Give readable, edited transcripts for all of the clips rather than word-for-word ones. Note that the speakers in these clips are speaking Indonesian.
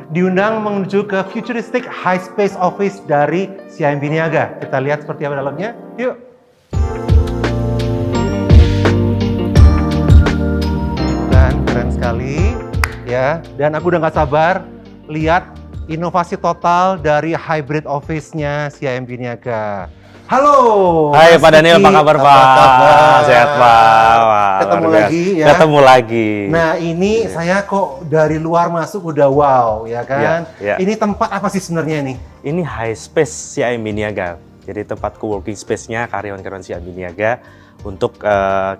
diundang menuju ke futuristic high space office dari CIMB Niaga. Kita lihat seperti apa dalamnya. Yuk. Dan keren sekali ya. Dan aku udah nggak sabar lihat inovasi total dari hybrid office-nya CIMB Niaga. Halo. Hai Pak Daniel, apa kabar Pak? Kabar? Sehat Pak. Wah, Ketemu luar biasa. lagi ya. Ketemu lagi. Nah ini saya kok dari luar masuk udah wow ya kan. Ya. Ini tempat apa sih sebenarnya nih? Ini high space CIMB Niaga. Jadi tempat co-working space-nya karyawan-karyawan CIMB Niaga untuk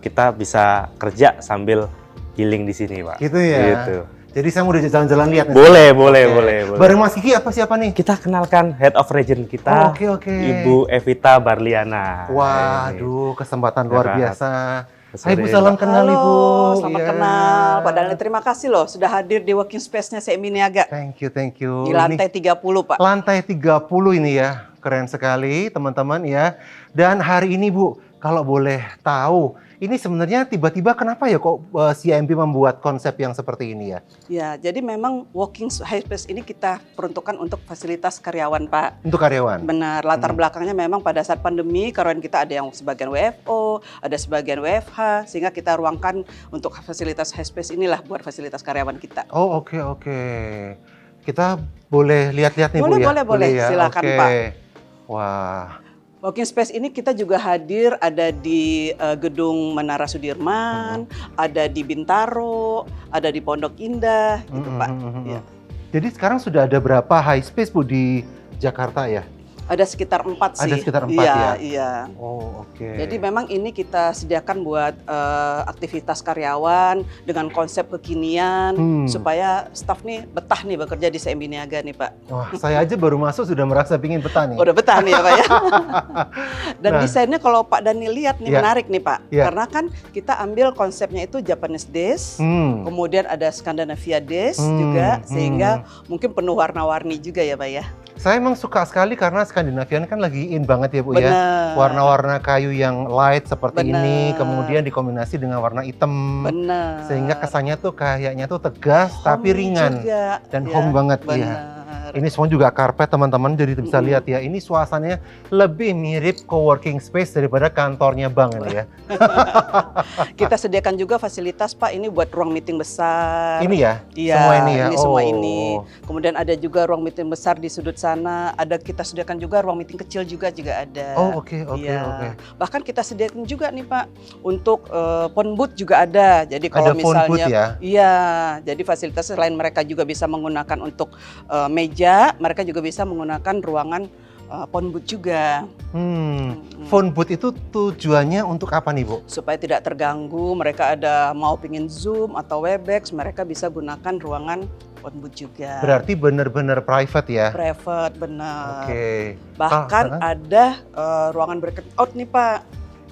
kita bisa kerja sambil healing di sini Pak. Gitu ya. Gitu. Jadi saya mau udah jalan-jalan lihat nih. Boleh. Bareng Mas Kiki siapa nih? Kita kenalkan Head of Region kita, Oke. Ibu Evita Barliana. Waduh, kesempatan luar biasa. Sore. Hai Bu, salam kenal Halo, Ibu. selamat Iya. kenal. Pak Daniel, terima kasih loh sudah hadir di working space-nya CIMB Niaga. Thank you. Di lantai 30, Pak. Lantai 30 ini ya. Keren sekali teman-teman ya. Dan hari ini Bu, kalau boleh tahu, ini sebenarnya tiba-tiba kenapa ya kok CIMB membuat konsep yang seperti ini ya? Ya, jadi memang working high space ini kita peruntukkan untuk fasilitas karyawan, Pak. Untuk karyawan? Benar, latar belakangnya memang pada saat pandemi, karyawan kita ada yang sebagian WFO, ada sebagian WFH, sehingga kita ruangkan untuk fasilitas high space inilah buat fasilitas karyawan kita. Oh oke. Kita boleh lihat-lihat nih Bu ya? Boleh, ya? silakan Oke. Pak. Wah. Working space ini kita juga hadir ada di gedung Menara Sudirman, ada di Bintaro, ada di Pondok Indah, gitu Pak. Ya. Jadi sekarang sudah ada berapa high space Bu di Jakarta ya? Ada sekitar 4 sih. Ada sekitar 4 ya? Iya. Oh oke. Jadi memang ini kita sediakan buat aktivitas karyawan dengan konsep kekinian supaya staf nih betah nih bekerja di CIMB Niaga nih Pak. Wah saya aja baru masuk sudah merasa pingin betah nih. Udah betah nih ya Pak ya. Dan Nah. desainnya kalau Pak Daniel lihat nih menarik nih Pak. Ya. Karena kan kita ambil konsepnya itu Japanese Desk, kemudian ada Scandinavia Desk juga, sehingga mungkin penuh warna-warni juga ya Pak ya. Saya emang suka sekali karena Skandinavian kan lagi in banget ya Bu ya. Bener. Warna-warna kayu yang light seperti ini, Bener. kemudian dikombinasi dengan warna hitam. Benar. Sehingga kesannya tuh kayaknya tuh tegas tapi ringan. Juga, Dan ya, home banget benar. ya. Ini semua juga karpet teman-teman, jadi bisa lihat ya. Ini suasananya lebih mirip co-working space daripada kantornya bank ini ya. Kita sediakan juga fasilitas Pak, ini buat ruang meeting besar. Ini ya? Iya, Semua ini ya? semua Oh. ini. Kemudian ada juga ruang meeting besar di sudut sana. Ada kita sediakan juga ruang meeting kecil juga ada. Oh oke. Iya. Bahkan kita sediakan juga nih Pak untuk phone booth juga ada. Jadi kalau Ada phone misalnya, booth ya? Iya. Jadi fasilitas selain mereka juga bisa menggunakan untuk meja, mereka juga bisa menggunakan ruangan phone booth juga. Phone booth itu tujuannya untuk apa nih Bu? Supaya tidak terganggu, mereka ada mau pingin Zoom atau Webex, mereka bisa gunakan ruangan phone booth juga. Berarti benar-benar private ya? Private, benar. Oke. Bahkan ada ruangan breakout nih Pak.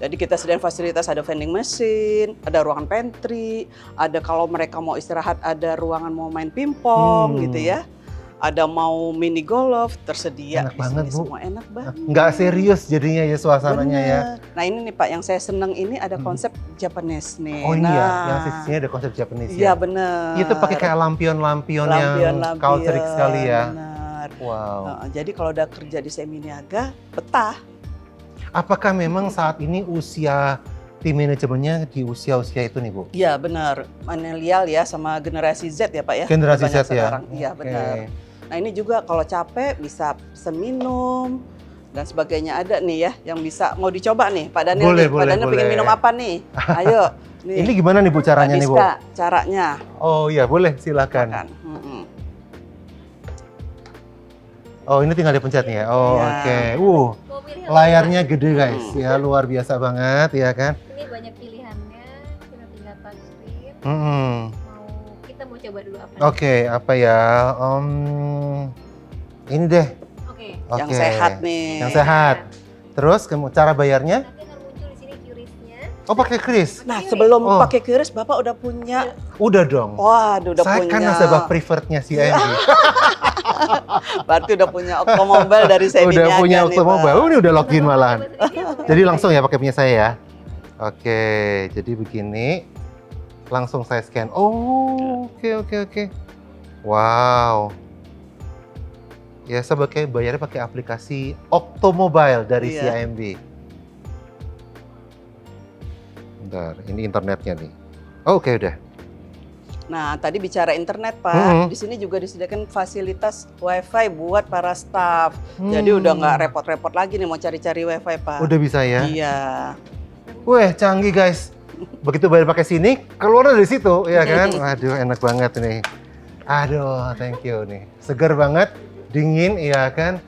Jadi kita sediakan fasilitas, ada vending machine, ada ruangan pantry, ada kalau mereka mau istirahat ada ruangan mau main pingpong gitu ya. Ada mau mini golf, tersedia. Enak banget, Bu. Semua enak banget. Nggak serius jadinya ya suasananya ya? Bener. Nah ini nih Pak, yang saya seneng ini ada konsep Japanese nih. Oh ini nah, ya, yang sisinya ada konsep Japanese iya ya? bener. Itu pakai kayak lampion-lampion yang culture sekali ya? Bener. Wow. Jadi kalau udah kerja di CIMB Niaga, betah. Apakah memang saat ini usia tim manajemennya di usia-usia itu nih Bu? Iya benar, milenial ya sama generasi Z ya Pak ya. Generasi Banyak Z ya? sekarang. Iya benar. Nah ini juga kalau capek bisa pesen minum dan sebagainya ada nih ya yang bisa mau dicoba nih Pak Daniel. Boleh, nih. Pak Daniel pengen minum apa nih? Ayo. Nih. Ini gimana nih Bu caranya nih Bu? Caranya. Oh iya boleh silakan. Makan. Oh ini tinggal dipencet nih ya? Oh Ya. oke. Layarnya gede guys ya, luar biasa banget ya kan? Ini banyak pilihannya, kita tinggal touchscreen. Kita mau coba dulu apa? Oke, apa ya? Ini deh. Oke. Yang sehat nih. Yang sehat. Terus cara bayarnya? Nanti akan muncul di sini QRIS-nya. Oh pakai kris? Nah sebelum Oh. pakai QRIS Bapak udah punya. Udah dong. Waduh udah Saya punya. kan nasabah preferrednya CIMB. Berarti udah punya Octomobile dari CIMB Udah Niaga punya nih, Octomobile. Pak. Oh, ini udah login malahan. Jadi Jadi langsung ya pakai punya saya ya. Oke, jadi begini. Langsung saya scan. Oh, oke. Wow. Ya, saya bayarnya pakai aplikasi Octomobile dari Iya. CIMB. Bentar, ini internetnya nih. Oh, oke, udah. Nah, tadi bicara internet, Pak. Mm-mm. Di sini juga disediakan fasilitas WiFi buat para staff. Jadi udah nggak repot-repot lagi nih mau cari-cari WiFi, Pak. Udah bisa ya? Iya. Weh, canggih guys. Begitu bayar pakai sini, keluar dari situ, ya kan? Waduh, enak banget nih. Aduh, thank you nih. Segar banget, dingin, ya kan?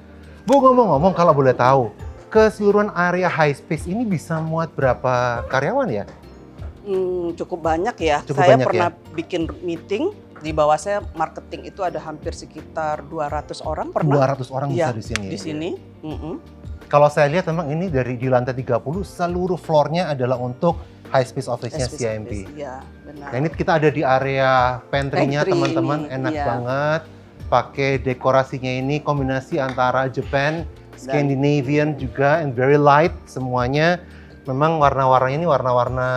Bu, ngomong-ngomong kalau boleh tahu, keseluruhan area high space ini bisa muat berapa karyawan ya? Cukup banyak ya. Cukup Saya banyak pernah bikin meeting, di bawah saya marketing itu ada hampir sekitar 200 orang pernah 200 orang Iya, bisa di sini. di ya? sini. Kalau saya lihat memang ini di lantai 30 seluruh floornya adalah untuk high space office-nya CIMB. Iya, benar. Nah, ini kita ada di area pantry-nya Pantry teman-teman, ini, enak iya. banget. Pakai dekorasinya ini kombinasi antara Japan, Scandinavian juga, and very light semuanya. Memang warna-warnanya ini warna-warna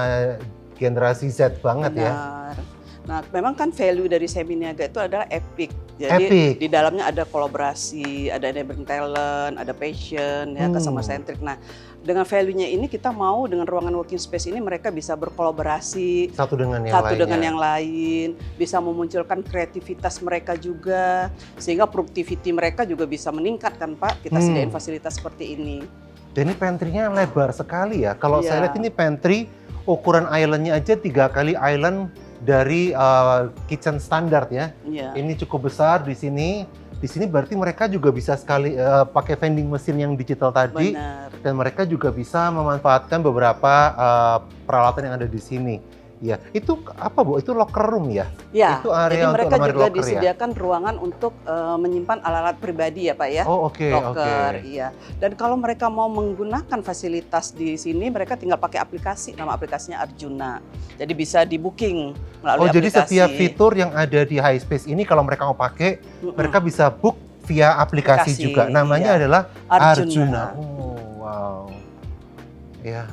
generasi Z banget ya. Benar. Nah, memang kan value dari Seminiaga itu adalah epic. Jadi Epic. di dalamnya ada kolaborasi, ada enabling talent, ada passion, ya, customer centric. Nah, dengan value-nya ini kita mau dengan ruangan working space ini mereka bisa berkolaborasi Satu dengan yang satu lainnya. dengan yang lain, bisa memunculkan kreativitas mereka juga, sehingga productivity mereka juga bisa meningkat kan Pak. Kita sediain fasilitas seperti ini. Dan ini pantry-nya lebar sekali ya. Kalau Iya. saya lihat ini pantry, ukuran island-nya aja 3 kali island dari kitchen standar ya. Iya. Ini cukup besar di sini. Di sini berarti mereka juga bisa sekali pakai vending mesin yang digital tadi. Benar. Dan mereka juga bisa memanfaatkan beberapa peralatan yang ada di sini. Ya, itu apa Bu? Itu locker room ya? Ya, Itu area jadi untuk mereka lemari juga locker ya? disediakan ruangan untuk menyimpan alat-alat pribadi ya Pak ya. Oh, oke, Locker, oke. iya. Dan kalau mereka mau menggunakan fasilitas di sini, mereka tinggal pakai aplikasi, nama aplikasinya Arjuna. Jadi bisa di booking Oh, melalui jadi aplikasi. setiap fitur yang ada di High Space ini kalau mereka mau pakai, mereka bisa book via aplikasi Aplikasi, juga. Namanya iya. adalah Arjuna. Arjuna. Oh, wow. Ya.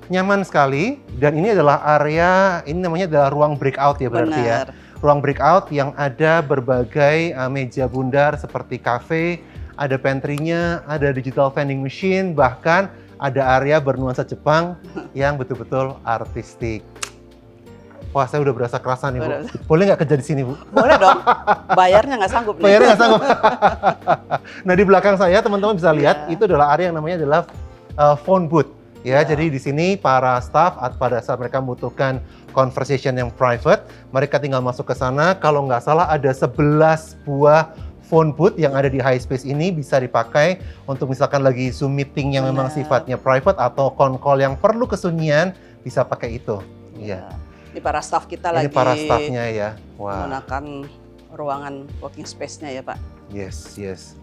Nyaman sekali, dan ini adalah area, ini namanya adalah ruang breakout ya berarti ya. Benar. Ruang breakout yang ada berbagai meja bundar seperti cafe, ada pantry-nya, ada digital vending machine, bahkan ada area bernuansa Jepang yang betul-betul artistik. Wah, saya udah berasa kerasa nih Bu. Udah. Boleh nggak kerja di sini Bu? Boleh dong. Bayarnya nggak sanggup nih. Bayarnya nggak sanggup. Nah, di belakang saya teman-teman bisa lihat, Iya. itu adalah area yang namanya adalah phone booth. Ya, jadi di sini para staff pada saat mereka membutuhkan conversation yang private, mereka tinggal masuk ke sana. Kalau nggak salah ada 11 buah phone booth yang ada di High Space ini bisa dipakai untuk misalkan lagi Zoom meeting yang memang Benar. sifatnya private atau call yang perlu kesunyian bisa pakai itu. Iya. Ini para staff kita Ini lagi para staffnya ya. Wah, menggunakan ruangan working space-nya ya Pak. yes.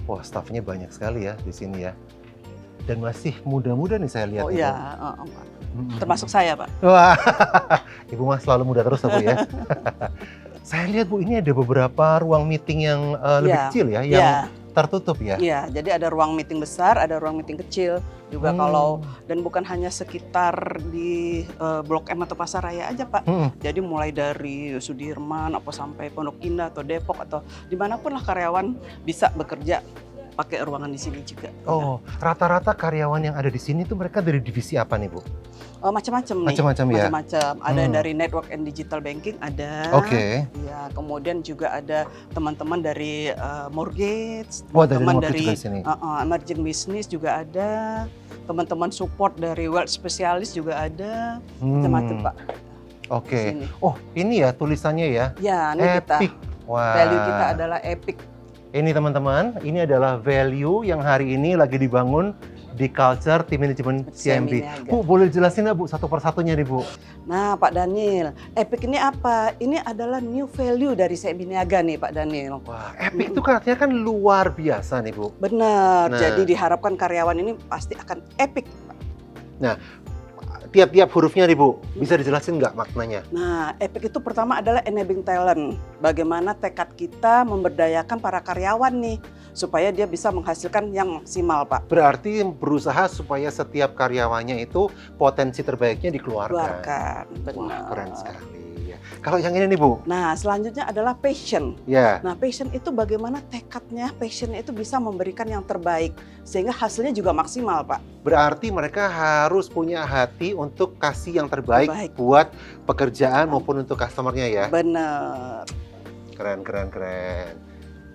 Wah, staffnya banyak sekali ya di sini ya. Dan masih muda-muda nih saya lihat. Oh nih, iya, Bu. Pak. Termasuk saya Pak. Wah, Ibu mah selalu muda terus Bu ya. Saya lihat Bu, ini ada beberapa ruang meeting yang lebih Iya. kecil ya, yang Iya. tertutup ya. Iya, jadi ada ruang meeting besar, ada ruang meeting kecil juga kalau, dan bukan hanya sekitar di Blok M atau Pasar Raya aja Pak. Jadi mulai dari Sudirman apa sampai Pondok Indah atau Depok atau dimanapun lah karyawan bisa bekerja pakai ruangan di sini juga. Oh, rata-rata karyawan yang ada di sini tuh mereka dari divisi apa nih Bu? Macam-macam nih. Macam-macam ya? Macam-macam. Ada dari network and digital banking ada. Oke. Ya, kemudian juga ada teman-teman dari mortgage, Oh, dari teman mortgage dari juga di sini. emerging business juga ada, teman-teman support dari wealth specialist juga ada, macam-macam Pak. Oke. Di sini. Oh, ini ya tulisannya ya. Ya, ini kita. Epic. Wah. Value kita adalah epic. Ini teman-teman, ini adalah value yang hari ini lagi dibangun di culture team management CIMB. Niaga. Bu, boleh jelasin nggak Bu satu persatunya nih Bu? Nah, Pak Daniel, epic ini apa? Ini adalah new value dari CIMB Niaga nih, Pak Daniel. Wah, epic itu kan artinya kan luar biasa nih Bu. Benar. Nah. Jadi diharapkan karyawan ini pasti akan epic. Tiap-tiap hurufnya nih Bu, bisa dijelasin nggak maknanya? Nah, epic itu pertama adalah enabling talent. Bagaimana tekad kita memberdayakan para karyawan nih supaya dia bisa menghasilkan yang maksimal, Pak. Berarti berusaha supaya setiap karyawannya itu potensi terbaiknya dikeluarkan. Keluarkan. Benar. Wah, keren sekali ya. Kalau yang ini nih Bu, Nah, selanjutnya adalah passion. ya. Nah, passion itu bagaimana tekadnya, passionnya itu bisa memberikan yang terbaik sehingga hasilnya juga maksimal, Pak. Berarti mereka harus punya hati untuk kasih yang terbaik Terbaik. buat pekerjaan maupun untuk customernya ya. Bener. Keren, keren, keren.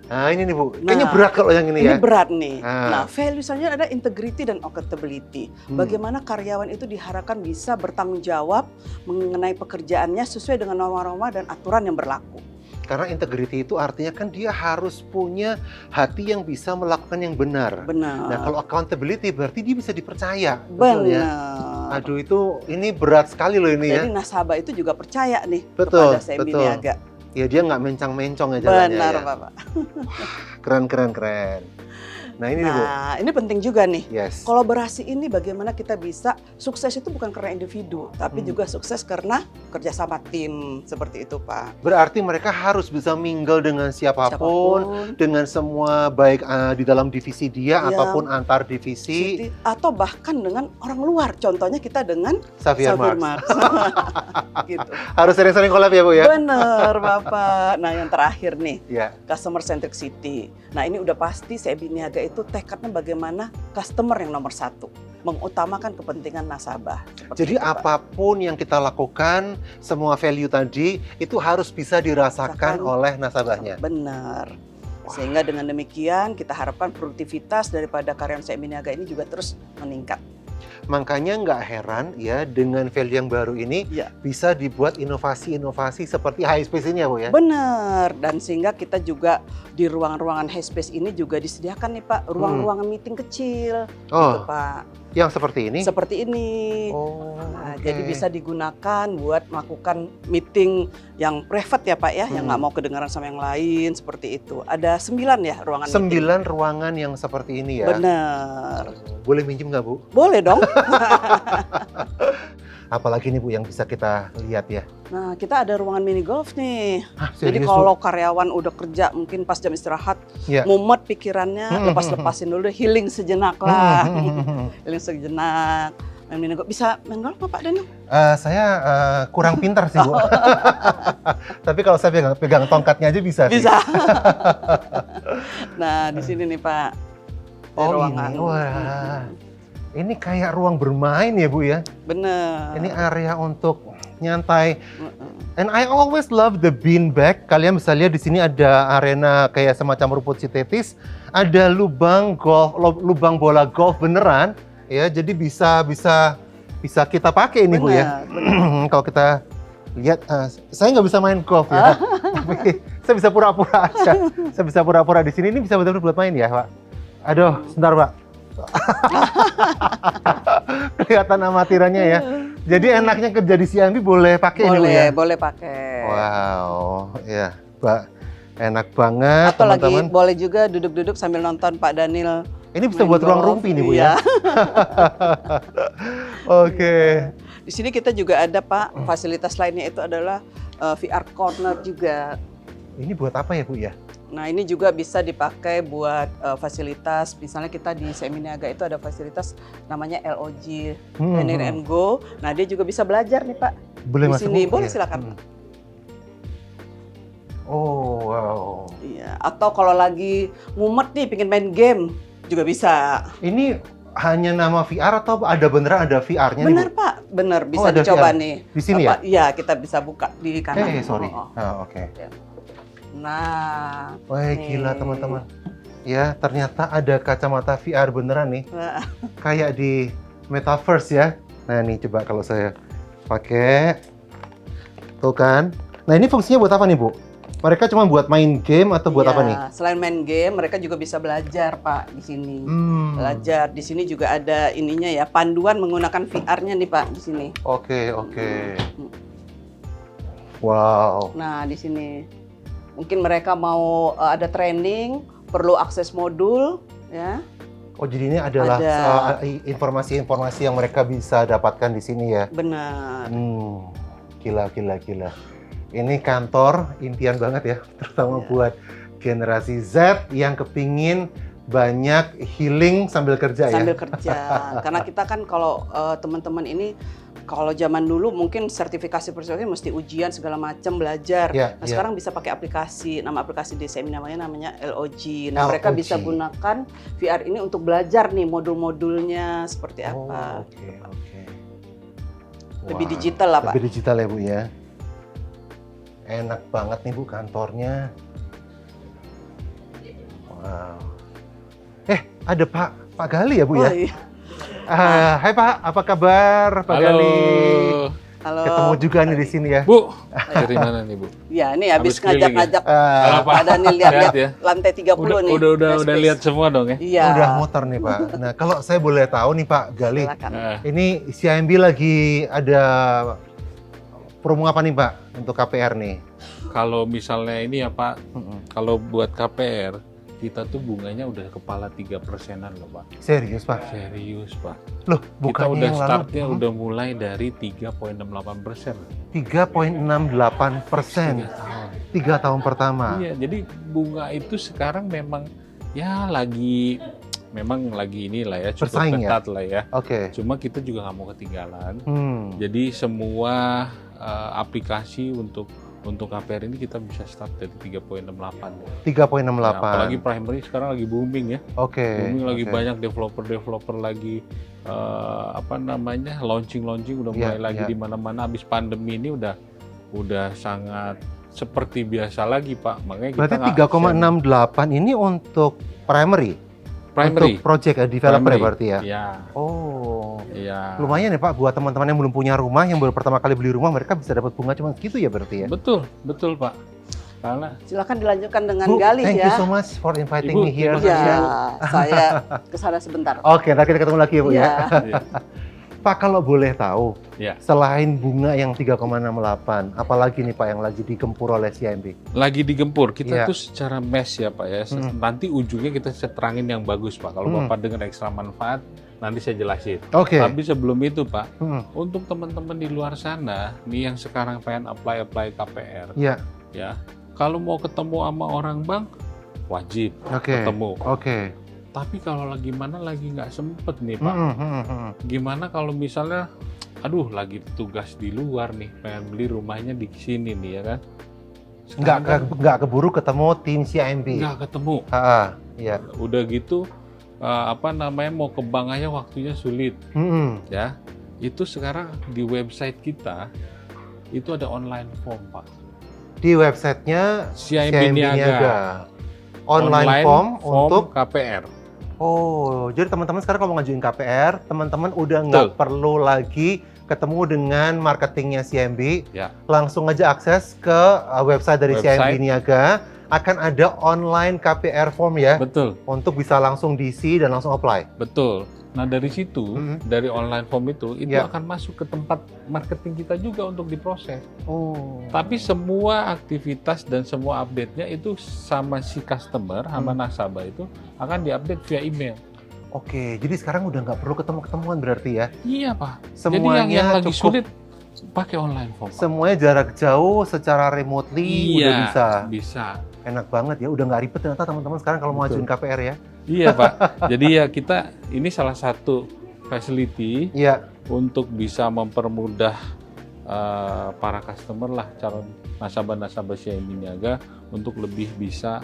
Nah ini nih Bu, kayaknya Nah, berat kalau yang ini ya. Ini berat nih. Ah. Nah, value-nya ada integrity dan accountability. Bagaimana karyawan itu diharapkan bisa bertanggung jawab mengenai pekerjaannya sesuai dengan norma-norma dan aturan yang berlaku. Karena integrity itu artinya kan dia harus punya hati yang bisa melakukan yang benar. Benar. Nah kalau accountability berarti dia bisa dipercaya. Betul ya? Benar. Aduh itu ini berat sekali loh ini Jadi ya. nasabah itu juga percaya nih Betul, kepada CIMB betul. Niaga. Ya dia nggak mencang-mencong ya jalannya Benar, ya. Bapak. Keren, keren, keren. Nah ini nih Bu. Nah, ini penting juga nih. Yes. Kolaborasi ini bagaimana kita bisa sukses itu bukan karena individu, tapi Hmm. juga sukses karena kerjasama tim seperti itu, Pak. Berarti mereka harus bisa mingle dengan siapapun, dengan semua baik di dalam divisi dia Iya. ataupun antar divisi. atau bahkan dengan orang luar. Contohnya kita dengan Xavier Xavier Marks. Marks. Gitu. Harus sering-sering collab ya Bu ya. Bener, Bapak. Nah, yang terakhir nih, Ya. customer centricity. Nah, ini udah pasti CIMB Niaga itu tekadnya bagaimana customer yang nomor satu, mengutamakan kepentingan nasabah. Seperti Jadi itu, Pak. apapun yang kita lakukan, semua value tadi itu harus bisa dirasakan Rasakan. oleh nasabahnya. Benar. Sehingga dengan demikian kita harapkan produktivitas daripada karyawan CIMB Niaga ini juga terus meningkat. Makanya nggak heran ya dengan value yang baru ini Ya. bisa dibuat inovasi-inovasi seperti high space ini ya Bu ya. Benar. Dan sehingga kita juga di ruangan-ruangan high space ini juga disediakan nih Pak, ruang-ruangan meeting kecil. Gitu, Oh, Pak. yang seperti ini? Seperti ini. Oh, Nah, oke. jadi bisa digunakan buat melakukan meeting yang private ya Pak ya, yang nggak mau kedengaran sama yang lain, seperti itu. Ada 9 ya ruangan meeting. 9 ruangan yang seperti ini ya. Benar. Boleh minjem nggak Bu? Boleh dong. Apalagi nih Bu yang bisa kita lihat ya. Nah, kita ada ruangan mini golf nih. Hah, Jadi serius, Bu? kalau karyawan udah kerja mungkin pas jam istirahat, Ya. mumet pikirannya, lepas-lepasin dulu, healing sejenak lah. Healing sejenak. Main mini golf. Bisa main golf nggak Pak Daniel? Saya kurang pintar sih Bu. Tapi kalau saya pegang tongkatnya aja bisa sih. Bisa. Nah, di sini nih Pak. Di Oh ruangan. ini, wah. Ini kayak ruang bermain ya Bu ya. Bener. Ini area untuk nyantai. Mm-mm. And I always love the bean bag. Kalian bisa lihat di sini ada arena kayak semacam rumput sintetis. Ada lubang golf, lubang bola golf beneran. Ya, jadi bisa kita pakai ini Bu ya. Bener. Kalau kita lihat, saya nggak bisa main golf ya. Tapi saya bisa pura-pura aja. Saya bisa pura-pura di sini. Ini bisa benar-benar buat main ya, Pak. Aduh, sebentar, Pak. Kelihatan amatirannya ya. Jadi enaknya kerja di CIMB boleh pakai ini Bu ya. Boleh pakai. Wow, ya, Pak. Enak banget, Atau lagi teman-teman. boleh juga duduk-duduk sambil nonton Pak Daniel. Ini bisa main buat ruang golf. rumpi nih Bu Iya. ya. Oke. Di sini kita juga ada Pak, fasilitas lainnya itu adalah VR corner juga. Ini buat apa ya Bu ya? Nah, ini juga bisa dipakai buat fasilitas. Misalnya kita di CIMB Niaga itu ada fasilitas namanya LOG, Learn and Go. Nah, dia juga bisa belajar nih Pak. Boleh Di masuk sini. Bu? Boleh, Iya. silakan. Oh, wow. Iya. Atau kalau lagi mumet nih, pengen main game juga bisa. Ini hanya nama VR atau ada beneran ada VR-nya nih, Benar Bu? Pak, benar bisa ada dicoba VR. nih. Di sini Apa, Iya, kita bisa buka di kanan. Sorry. Oh, oh. Oke. Nah, Wah, gila nih. teman-teman. Ya, ternyata ada kacamata VR beneran nih. Wah, Kayak di Metaverse ya. Nah, nih coba kalau saya pakai. Tuh kan. Nah, ini fungsinya buat apa nih, Bu? Mereka cuma buat main game atau buat iya, apa nih? Selain main game, mereka juga bisa belajar Pak di sini. Belajar di sini juga ada ininya ya, panduan menggunakan VR-nya nih Pak di sini. Oke, oke. Wow. Nah, di sini mungkin mereka mau ada training, perlu akses modul ya. Oh, jadi ini adalah Ada. informasi-informasi yang mereka bisa dapatkan di sini ya. Benar. Gila. Ini kantor impian banget ya, terutama Iya. buat generasi Z yang kepingin banyak healing sambil kerja Sambil ya. kerja. Karena kita kan kalau teman-teman ini kalau zaman dulu mungkin sertifikasi mesti ujian segala macam belajar. Ya, Nah ya. sekarang bisa pakai aplikasi, nama aplikasi di CIMB namanya LOG. Nah mereka LOG. bisa gunakan VR ini untuk belajar nih modul-modulnya seperti apa. Oke. Lebih Wah, digital lah, Pak. Lebih digital ya Bu ya. Enak banget nih Bu kantornya. Wow. Ada Pak Gali ya Bu ya? iya. Hai Pak, apa kabar Pak Halo. Gali? Halo. Ketemu juga nih di sini ya. Bu, dari mana nih Bu? Ya ini habis Habis keliling ngajak-ngajak Halo, Pak. pada nih lihat-lihat Sehat ya? lantai 30 nih. Udah Space. lihat semua dong ya? Iya. Udah muter nih Pak. Nah kalau saya boleh tahu nih Pak Gali, Silakan. Nah, ini CIMB lagi ada promo apa nih Pak untuk KPR nih? kalau misalnya ini ya Pak, Mm-mm. kalau buat KPR, kita tuh bunganya udah kepala 3%-an loh Pak. Serius Pak? Serius Pak. Loh Kita bukannya udah yang startnya lalu udah mulai dari 3,68%. 3,68%. 3 tahun. 3 tahun pertama. Iya, jadi bunga itu sekarang memang ya memang lagi inilah ya, cukup Bersaing ya? ketat lah ya. Oke. Cuma kita juga nggak mau ketinggalan. Jadi Jadi semua aplikasi untuk KPR ini kita bisa start dari 3,68. 3,68. Ya, apalagi primary sekarang lagi booming ya. Oke. Booming lagi oke. banyak developer lagi launching udah Iya, mulai lagi iya. di mana-mana. Habis pandemi ini udah sangat seperti biasa lagi Pak. Makanya kita Berarti nggak 3,68 ini untuk primary. primary. Untuk project developer ya Primary. berarti ya. Ya, Oh. ya. Lumayan ya Pak buat teman-teman yang belum punya rumah, yang baru pertama kali beli rumah, mereka bisa dapat bunga cuma segitu ya berarti ya. Betul Pak. Karena Silakan dilanjutkan dengan Bu, Gali thank ya. you so much for inviting Ibu, me here. terima Ya, kasih. saya kesana sebentar. Oke, nanti kita ketemu lagi ya Bu ya. Iya. ya, Pak kalau boleh tahu, ya, selain bunga yang 3,68, apalagi nih Pak yang lagi digempur oleh CIMB? lagi digempur. Kita Iya. tuh secara mesh ya Pak ya. Nanti ujungnya kita terangin yang bagus Pak. Kalau Bapak dengan ekstra manfaat, nanti saya jelasin. Oke. Tapi sebelum itu Pak, Hmm, untuk teman-teman di luar sana, nih yang sekarang pengen apply KPR, Iya, ya, kalau mau ketemu sama orang bank, wajib oke. ketemu. Oke. Tapi kalau lagi nggak sempet nih Pak, Hmm. gimana kalau misalnya, aduh lagi tugas di luar nih, pengen beli rumahnya di sini nih ya kan? Sekarang kan Nggak keburu ketemu tim CIMB. nggak ketemu. Iya. Udah gitu, mau ke bank aja waktunya sulit. Hmm. Ya, itu sekarang di website kita itu ada online form Pak. Di websitenya CIMB Niaga. Online form untuk KPR. Oh, jadi teman-teman sekarang kalau mau ngajuin KPR, teman-teman udah nggak Betul. perlu lagi ketemu dengan marketingnya CIMB, Ya. langsung aja akses ke website dari Website. CIMB Niaga, akan ada online KPR form ya, Betul, untuk bisa langsung diisi dan langsung apply. betul. Nah dari situ, Mhm. dari online form itu Ya. akan masuk ke tempat marketing kita juga untuk diproses. Oh. Tapi semua aktivitas dan semua update-nya itu sama si customer, sama nasabah itu akan diupdate via email. Oke, jadi sekarang udah nggak perlu ketemu-ketemuan berarti ya? Iya Pak. Semuanya Jadi yang lagi cukup, sulit pakai online form Pak. semuanya jarak jauh secara remotely udah bisa. Bisa. Enak banget ya, udah nggak ribet ternyata teman-teman sekarang kalau mau Betul. ngajuin KPR ya. Iya Pak. Jadi ya kita ini salah satu facility Iya. untuk bisa mempermudah para customer lah, calon nasabah-nasabah CIMB Niaga untuk lebih bisa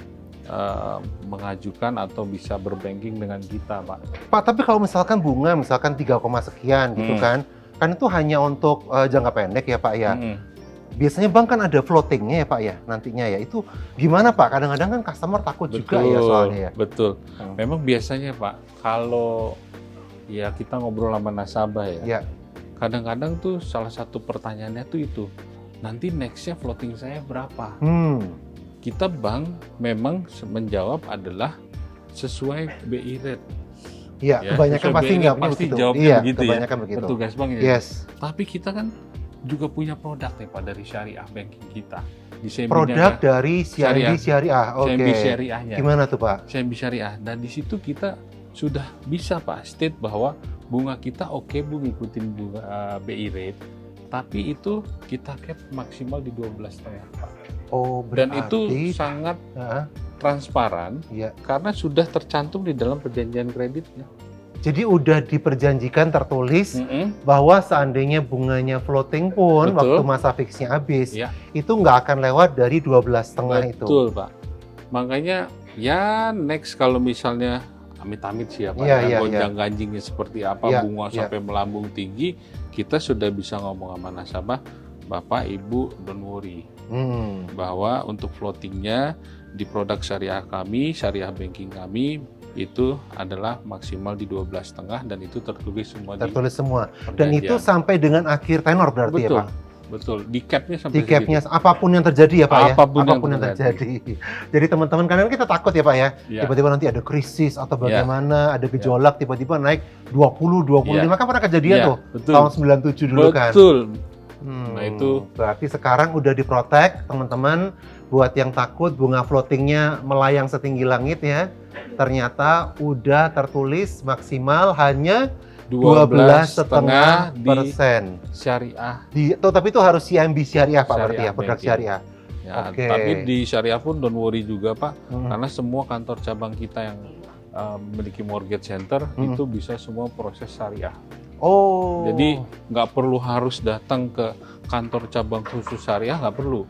mengajukan atau bisa berbanking dengan kita Pak. Pak, tapi kalau misalkan bunga misalkan 3, sekian gitu kan itu hanya untuk jangka pendek ya Pak ya. Mm-mm. Biasanya bank kan ada floatingnya ya Pak ya nantinya ya. Itu gimana Pak? Kadang-kadang kan customer takut juga ya soalnya ya. Betul. Hmm. Memang biasanya Pak, kalau ya kita ngobrol sama nasabah ya, Ya. kadang-kadang tuh salah satu pertanyaannya tuh itu, nanti nextnya floating saya berapa? Kita bank memang menjawab adalah sesuai BI rate. Iya, Ya, kebanyakan sesuai pasti BI nggak rate pasti begitu. jawabnya Iya, begitu ya. kebanyakan begitu. Petugas bank ya. Yes. Tapi kita kan juga punya produk nih Pak dari syariah banking kita. Di CIMB Produk Niaga, dari CIMB Syariah. Oke. CIMB syariahnya. Gimana tuh Pak? CIMB syariah. Dan di situ kita sudah bisa Pak state bahwa bunga kita oke Bu ngikutin bunga BI rate, tapi itu kita cap maksimal di 12,5 Pak. Oh, Dan berarti itu sangat Heeh, transparan iya. karena sudah tercantum di dalam perjanjian kreditnya. Jadi udah diperjanjikan tertulis Mm-mm. bahwa seandainya bunganya floating pun Betul. waktu masa fixnya habis, Iya. itu nggak akan lewat dari 12,5 itu. Betul, Pak. Makanya ya next kalau misalnya amit-amit siapa Iya, iya, gonjang-ganjingnya seperti apa, Iya, bunga iya. sampai melambung tinggi, kita sudah bisa ngomong sama nasabah, Bapak, Ibu, don't worry. Hmm. Bahwa untuk floatingnya di produk syariah kami, syariah banking kami, itu adalah maksimal di 12,5 dan itu tertulis semua Tertulis semua. di Dan itu perjanjian. sampai dengan akhir tenor berarti Betul. ya Pak? Betul, di capnya sampai Di capnya segitu. apapun yang terjadi ya Pak ya? Apapun yang yang terjadi. terjadi. Jadi teman-teman kadang kita takut ya Pak ya, Ya. tiba-tiba nanti ada krisis atau Ya. bagaimana, ada gejolak tiba-tiba naik 20, 25 kan pernah kejadian Ya, tuh betul. tahun 97 dulu kan. Betul. Hmm, Nah, itu- berarti sekarang udah diprotek teman-teman. Buat yang takut bunga floatingnya melayang setinggi langit ya, ternyata udah tertulis maksimal hanya 12,5% di syariah. Tapi itu harus CIMB syariah Pak berarti ya, Syariah produk banking. syariah. Ya, Oke. tapi di syariah pun don't worry juga Pak, Hmm. karena semua kantor cabang kita yang memiliki mortgage center Hmm. itu bisa semua proses syariah. Oh. Jadi nggak perlu harus datang ke kantor cabang khusus syariah, nggak perlu.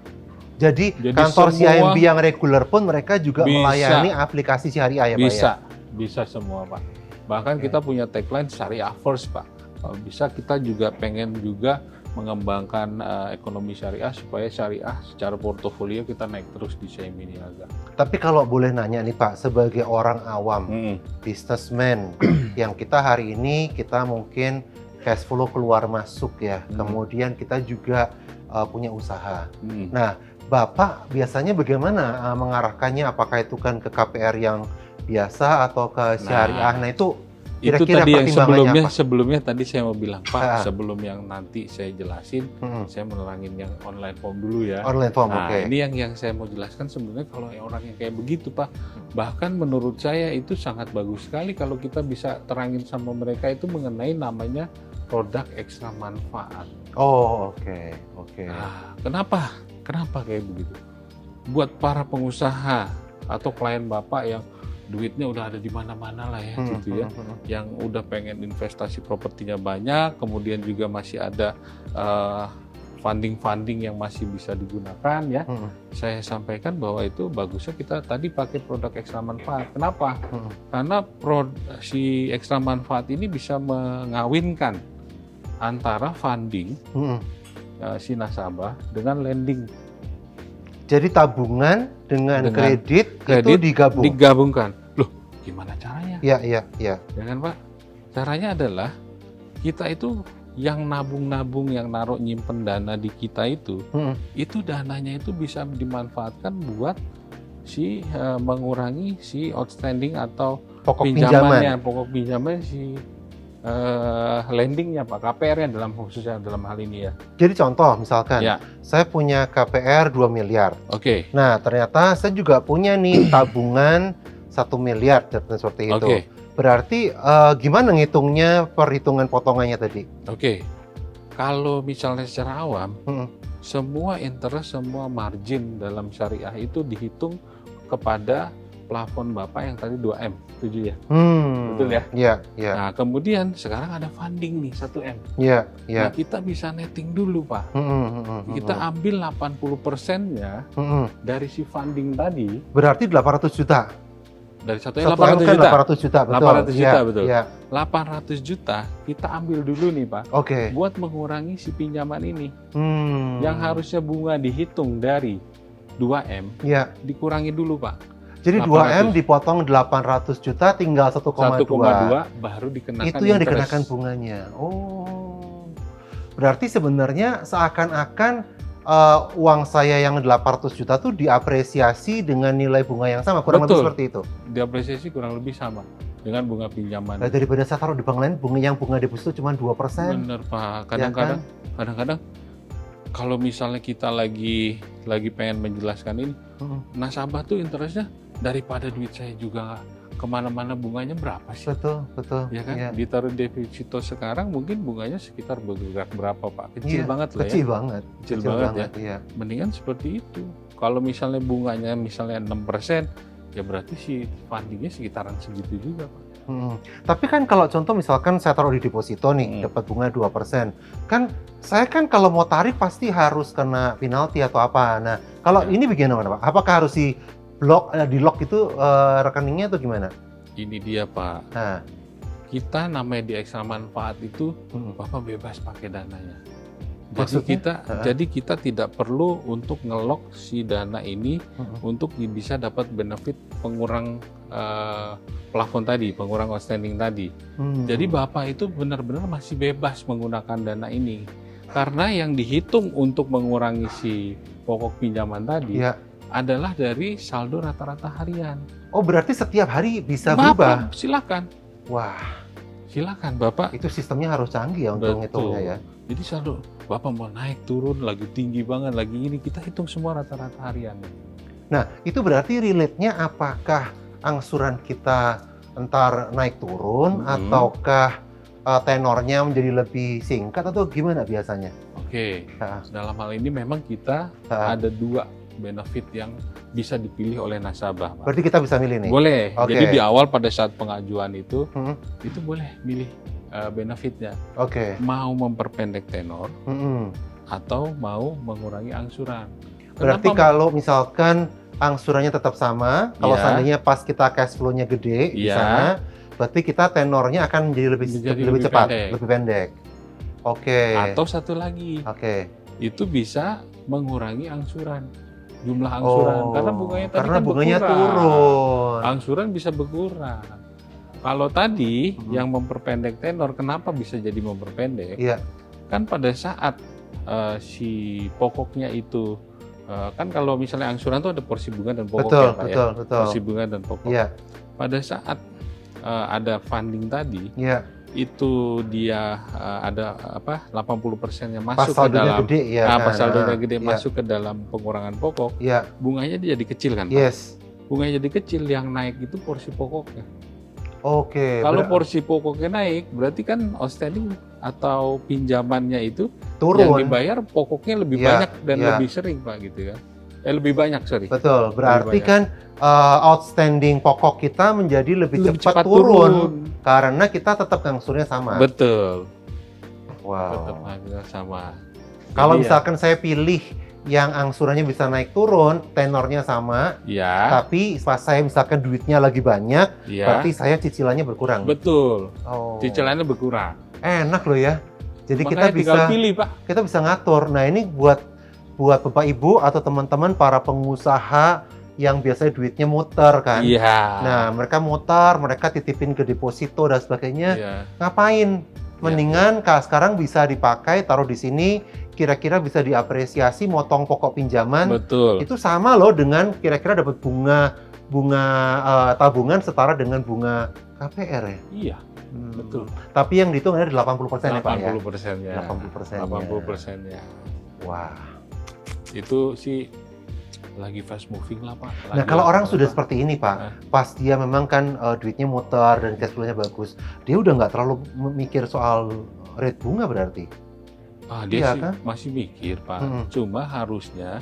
Jadi Jadi kantor semua CIMB yang reguler pun mereka juga bisa. melayani aplikasi syariah ya Pak ya? Bisa, bisa semua Pak. Bahkan kita punya tagline syariah first Pak. Kalau bisa kita juga pengen juga mengembangkan ekonomi syariah supaya syariah secara portofolio kita naik terus di CIMB Niaga. Tapi kalau boleh nanya nih Pak, sebagai orang awam, businessman yang kita hari ini kita mungkin cash flow keluar masuk ya, kemudian kita juga punya usaha. Nah, Bapak biasanya bagaimana mengarahkannya? Apakah itu kan ke KPR yang biasa atau ke syariah? Nah itu Itu kira-kira tadi yang pertimbangannya apa? sebelumnya tadi saya mau bilang Pak, Ah. sebelum yang nanti saya jelasin, saya menerangin yang online form dulu ya. Online form, Nah, oke. ini yang saya mau jelaskan sebenarnya kalau orang yang kayak begitu Pak, bahkan menurut saya itu sangat bagus sekali kalau kita bisa terangin sama mereka itu mengenai namanya produk ekstra manfaat. Oh, oke. Nah, kenapa? Kenapa kayak begitu? Buat para pengusaha atau klien Bapak yang duitnya udah ada di mana-mana lah ya gitu ya, yang udah pengen investasi propertinya banyak, kemudian juga masih ada funding yang masih bisa digunakan ya. Saya sampaikan bahwa itu bagusnya kita tadi pakai produk ekstra manfaat. Kenapa? Karena si ekstra manfaat ini bisa mengawinkan antara funding si nasabah dengan lending. Jadi tabungan dengan kredit itu digabung. Digabungkan. Loh, gimana caranya? Iya. Ya kan Pak? Caranya adalah kita itu yang nabung-nabung, yang naruh nyimpen dana di kita itu dananya itu bisa dimanfaatkan buat si mengurangi si outstanding atau Pokok pinjamannya, pinjaman. pokok pinjaman si lendingnya Pak, KPR-nya khususnya dalam hal ini ya. Jadi contoh misalkan, Ya. saya punya KPR 2 miliar. Oke. Nah, ternyata saya juga punya nih tabungan 1 miliar seperti itu. Oke. Berarti gimana ngitungnya perhitungan potongannya tadi? Oke. Kalau misalnya secara awam, semua interest, semua margin dalam syariah itu dihitung kepada plafon Bapak yang tadi 2M, setuju ya? Betul ya? Iya. Nah, kemudian sekarang ada funding nih 1M. Iya. Nah, kita bisa netting dulu Pak. Kita ambil 80%-nya dari si funding tadi, Berarti 800 juta. dari Satu 800 M kan juta. 800 juta, betul. 800 juta, Iya, betul. Iya. 800 juta kita ambil dulu nih Pak, Oke. buat mengurangi si pinjaman ini. Hmm. Yang harusnya bunga dihitung dari 2M, Iya. dikurangi dulu Pak. Jadi 800. 2M dipotong 800 juta tinggal 1,2. 1,2 baru dikenakan Itu yang interest. dikenakan bunganya. Oh. Berarti sebenarnya seakan-akan uang saya yang 800 juta tuh diapresiasi dengan nilai bunga yang sama, kurang lebih Betul. seperti itu. Diapresiasi kurang lebih sama dengan bunga pinjaman. Nah, daripada saya taruh di bank lain bunga deposito cuma 2%. Bener Pak, Ya kan? kadang-kadang kalau misalnya kita lagi pengen menjelaskan ini, nasabah tuh interestnya daripada duit saya juga kemana-mana bunganya berapa sih? Betul. Ya kan? Iya. Ditaruh deposito sekarang mungkin bunganya sekitar berapa Pak? Kecil Iya, banget lah Kecil ya. banget. Kecil banget ya. Iya. Mendingan seperti itu. Kalau misalnya bunganya misalnya 6%, ya berarti si fundingnya sekitaran segitu juga Pak. Tapi kan kalau contoh misalkan saya taruh di deposito nih, dapat bunga 2%. Kan saya kan kalau mau tarik pasti harus kena penalti atau apa. Nah, kalau ini bagaimana Pak? Apakah harus di lock itu rekeningnya atau gimana? Ini dia Pak. Nah, Kita namanya di ekstra manfaat itu Bapak bebas pakai dananya. Maksudnya? Jadi kita tidak perlu untuk ngelok si dana ini untuk bisa dapat benefit pengurang plafon tadi, pengurang outstanding tadi. Jadi Bapak itu benar-benar masih bebas menggunakan dana ini. Karena yang dihitung untuk mengurangi si pokok pinjaman tadi ya. adalah dari saldo rata-rata harian. Oh, berarti setiap hari bisa berubah? Bapak silakan. Wah, Silakan Bapak. itu sistemnya harus canggih ya untuk ngitungnya ya. Jadi saldo Bapak mau naik turun lagi tinggi banget lagi ini kita hitung semua rata-rata harian. Nah, itu berarti relate-nya apakah angsuran kita entar naik turun ataukah tenornya menjadi lebih singkat atau gimana biasanya? Oke. Ha. Dalam hal ini memang kita ada dua benefit yang bisa dipilih oleh nasabah, Pak. Berarti kita bisa milih nih? Boleh. Oke. Jadi di awal pada saat pengajuan itu boleh milih benefitnya. Oke. Mau memperpendek tenor Mm-mm. atau mau mengurangi angsuran. Berarti Kenapa? kalau misalkan angsurannya tetap sama, kalau Iya. seandainya pas kita cash flow-nya gede di Iya. sana, berarti kita tenornya akan menjadi lebih cepat, pendek. lebih pendek. Oke. Atau satu lagi, Oke. itu bisa mengurangi angsuran. Jumlah angsuran karena bunganya tadi karena kan bunganya berkurang. turun. Angsuran bisa berkurang. Kalau tadi yang memperpendek tenor, kenapa bisa jadi memperpendek? Iya. Kan pada saat si pokoknya itu kan kalau misalnya angsuran itu ada porsi bunga dan pokok Betul, ya, Pak, betul, ya. betul. Porsi bunga dan pokok. Iya, Pada saat ada funding tadi, iya. itu dia ada 80%-nya Pas masuk ke saldonya dalam gede ya kan. pas saldonya gede Iya. masuk ke dalam pengurangan pokok, Iya, bunganya dia jadi kecil kan, Pak? yes. Bunganya jadi kecil, yang naik itu porsi pokoknya. Oke. Kalau porsi pokoknya naik, berarti kan outstanding atau pinjamannya itu yang turun. dibayar pokoknya lebih Iya, banyak dan iya. lebih sering, Pak, gitu kan? Lebih banyak, sorry. Betul. Berarti banyak. kan outstanding pokok kita menjadi lebih cepat turun karena kita tetap angsurnya sama. Betul. Wow. Tetap harga sama. Kalau Jadi misalkan saya pilih yang angsurannya bisa naik turun, tenornya sama, ya, tapi pas saya misalkan duitnya lagi banyak, ya, berarti saya cicilannya berkurang. betul. Oh. Cicilannya berkurang. Enak loh ya. Jadi Makanya tinggal pilih, Pak. kita bisa ngatur. Nah, ini buat Bapak Ibu atau teman-teman para pengusaha yang biasanya duitnya muter kan. Iya. Nah, mereka muter, mereka titipin ke deposito dan sebagainya. Iya. Ngapain? Mendingan sekarang bisa dipakai, taruh di sini, kira-kira bisa diapresiasi, motong pokok pinjaman. Betul. Itu sama loh dengan kira-kira dapat bunga tabungan setara dengan bunga KPR ya. Iya, betul. Tapi yang dihitung ada 80% ya Pak ya. 80%-nya. 80%-nya. 80%-nya. Wah. Itu sih lagi fast moving lah, Pak. Nah, kalau orang sudah seperti ini Pak, Nah. pas dia memang kan duitnya muter dan cash flow-nya bagus, dia udah nggak terlalu mikir soal rate bunga berarti. Dia Iya sih kan? masih mikir, Pak. Mm-mm. Cuma harusnya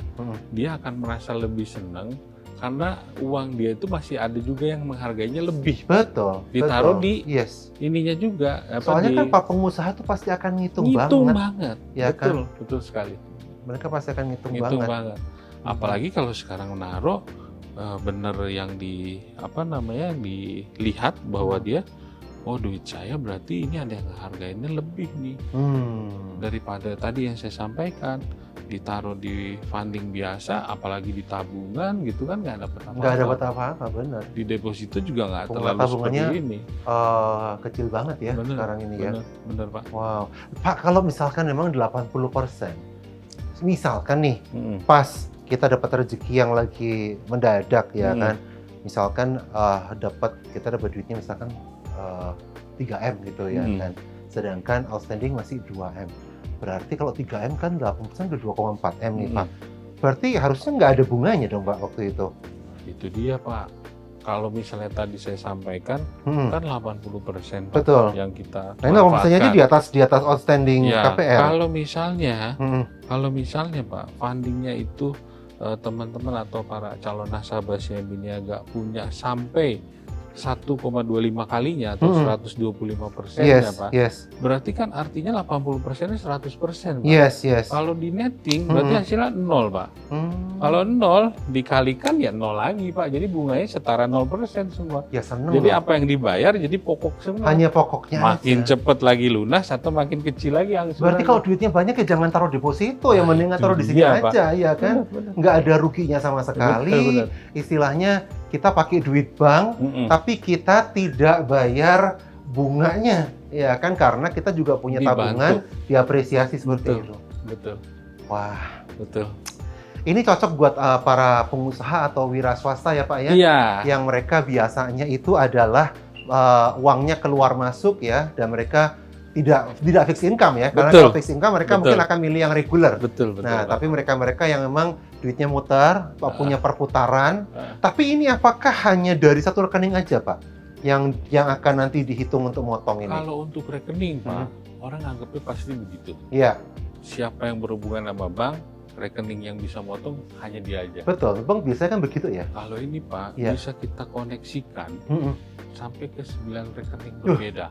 dia akan merasa lebih senang karena uang dia itu masih ada juga yang menghargainya lebih. Betul. Ditaruh betul. di yes. Ininya juga. Soalnya kan Pak pengusaha tuh pasti akan ngitung ngitung banget. banget. Ya Betul, betul sekali. Mereka pasti akan ngitung Ngitung banget. banget. Apalagi kalau sekarang naruh bener yang dilihat bahwa dia, oh duit saya berarti ini ada yang harganya lebih nih daripada tadi yang saya sampaikan, ditaruh di funding biasa, apalagi di tabungan gitu kan nggak dapat apa-apa. Nggak dapat apa-apa, benar. Di deposito juga nggak Bunga terlalu tabungannya seperti ini. Kecil banget ya Bener, sekarang ini ya. Bener Pak. Wow. Pak, kalau misalkan memang 80%, misalkan nih, Mm-mm. pas kita dapat rezeki yang lagi mendadak ya Hmm. kan, misalkan kita dapat duitnya misalkan 3M gitu ya Hmm. kan, sedangkan outstanding masih 2M. Berarti kalau 3M kan 8% udah 2,4M nih Hmm. Pak. Berarti harusnya nggak ada bunganya dong Pak waktu itu. Itu dia Pak. Kalau misalnya tadi saya sampaikan kan 80% Pak, Betul. yang kita Nah, ini 80%-nya aja manfaatkan. di atas outstanding Ya, KPR. kalau misalnya Pak, fundingnya itu teman-teman atau para calon nasabah CIMB Niaga punya sampai 1,25 kalinya atau 125% Yes, ya Pak. yes, Berarti kan artinya 80%-nya 100% Pak. yes, yes. Kalau di netting berarti hasilnya 0 Pak. Hmm. Kalau 0 dikalikan ya 0 lagi Pak. Jadi bunganya setara 0% semua. Ya seneng. Jadi loh. apa yang dibayar jadi pokok semua. Hanya pokoknya Makin aja. cepet lagi lunas atau makin kecil lagi angsuran. Berarti kalau duitnya banyak ya jangan taruh deposito, ya Nah, mendingan itu taruh di sini dia, Pak. aja, ya kan? Benar. Nggak ada ruginya sama sekali. Betul. Istilahnya kita pakai duit bank, Mm-mm. tapi kita tidak bayar bunganya, ya kan? Karena kita juga punya Dibantu. tabungan, diapresiasi seperti Betul. itu. Betul. Wah, Betul. ini cocok buat para pengusaha atau wira swasta ya Pak ya? Iya. Yang mereka biasanya itu adalah uangnya keluar masuk ya, dan mereka tidak fixed income ya, karena Betul. kalau fixed income mereka Betul. mungkin akan milih yang reguler. Betul. Nah, Pak. tapi mereka-mereka yang memang duitnya muter, punya perputaran. Tapi ini apakah hanya dari satu rekening aja, Pak? Yang akan nanti dihitung untuk motong ini? Kalau untuk rekening Pak, orang anggapnya pasti begitu. Iya, Siapa yang berhubungan sama bank, rekening yang bisa motong hanya dia aja. betul. Bang, biasanya kan begitu ya? Kalau ini Pak, Iya. bisa kita koneksikan Mm-mm. sampai ke 9 rekening Duh. berbeda.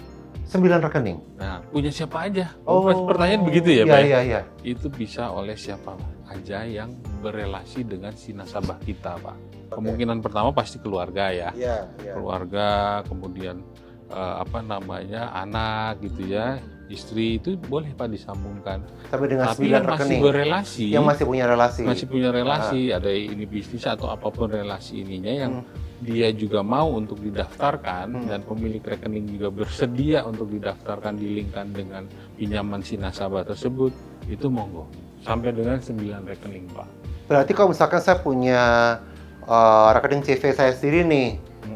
9 rekening. Nah, punya siapa aja? Oh, Pertanyaan begitu ya, iya, Pak? ya? iya, iya. Itu bisa oleh siapa aja yang berelasi dengan si nasabah kita, Pak. Kemungkinan pertama pasti keluarga ya. Iya, iya. Keluarga, kemudian anak gitu ya, istri itu boleh Pak disambungkan. Tapi dengan Tapi 9 yang masih rekening. berelasi, Yang masih punya relasi. masih punya relasi, ada ini bisnis atau apapun relasi ininya yang dia juga mau untuk didaftarkan dan pemilik rekening juga bersedia untuk didaftarkan, dilingkan dengan pinjaman si nasabah tersebut, itu monggo. Sampai dengan 9 rekening Pak. Berarti kalau misalkan saya punya rekening CV saya sendiri nih,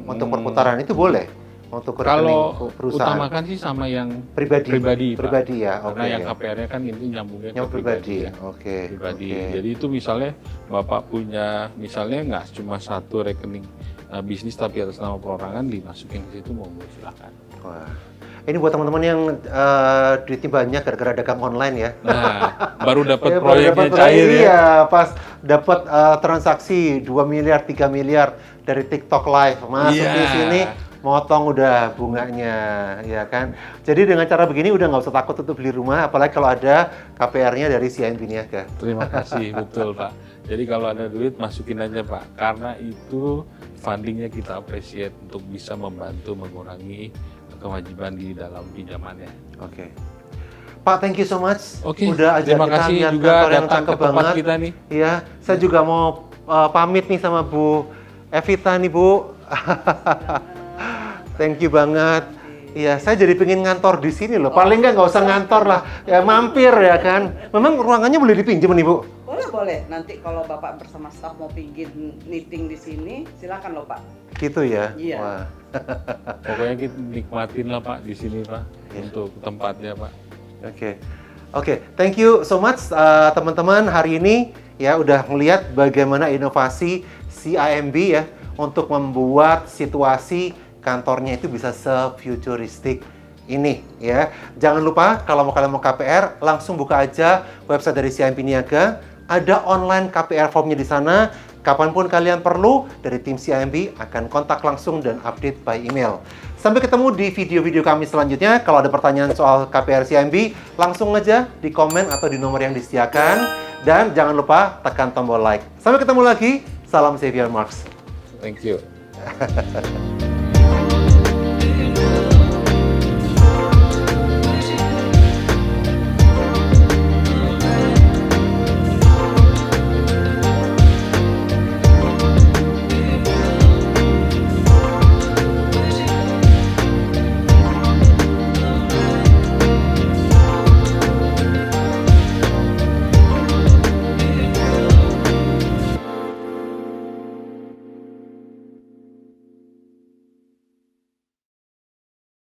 untuk perputaran itu boleh? Untuk rekening Kalau perusahaan? utamakan sih sama yang Pribadi? pribadi, Pak. Pribadi ya, oke. Karena yang KPR-nya kan itu nyambungnya Yang ke pribadi, ya. oke. Pribadi. oke. Jadi itu misalnya Bapak punya, misalnya nggak cuma satu rekening bisnis tapi atas nama perorangan, dimasukin ke situ monggo silakan. Wah. Ini buat teman-teman yang duitnya banyak gara-gara dagang online ya. Nah, baru dapat Ya, baru proyeknya dapat cair ya. Iya, pas dapat transaksi 2 miliar, 3 miliar dari TikTok Live. Masuk Iya. di sini, motong udah bunganya, ya kan? Jadi dengan cara begini udah nggak usah takut untuk beli rumah, apalagi kalau ada KPR-nya dari CIMB Niaga. Terima kasih, betul Pak. Jadi kalau ada duit masukin aja Pak, karena itu fundingnya kita appreciate untuk bisa membantu mengurangi kewajiban di dalam pinjamannya. Oke. Pak, thank you so much. Oke, Udah ajak terima kita kasih lihat juga kantor yang datang cakep ke tempat banget. kita nih. Iya, saya juga mau pamit nih sama Bu Evita nih Bu. Thank you banget. Iya, saya jadi pengen ngantor di sini loh. Paling nggak usah ngantor lah, ya mampir ya kan. Memang ruangannya boleh dipinjam nih Bu? Boleh. Nanti kalau Bapak bersama staf mau pingin meeting di sini, silakan loh Pak. Gitu ya? Iya. Wah. Pokoknya kita nikmatin lah Pak di sini Pak, Iya. untuk tempatnya Pak. Oke, thank you so much teman-teman hari ini ya udah melihat bagaimana inovasi CIMB ya untuk membuat situasi kantornya itu bisa se-futuristik ini ya. Jangan lupa kalau kalian mau KPR langsung buka aja website dari CIMB Niaga. Ada online KPR formnya di sana. Kapanpun kalian perlu, dari tim CIMB akan kontak langsung dan update by email. Sampai ketemu di video-video kami selanjutnya. Kalau ada pertanyaan soal KPR CIMB, langsung aja di komen atau di nomor yang disediakan. Dan jangan lupa tekan tombol like. Sampai ketemu lagi. Salam Xavier Marks. Thank you.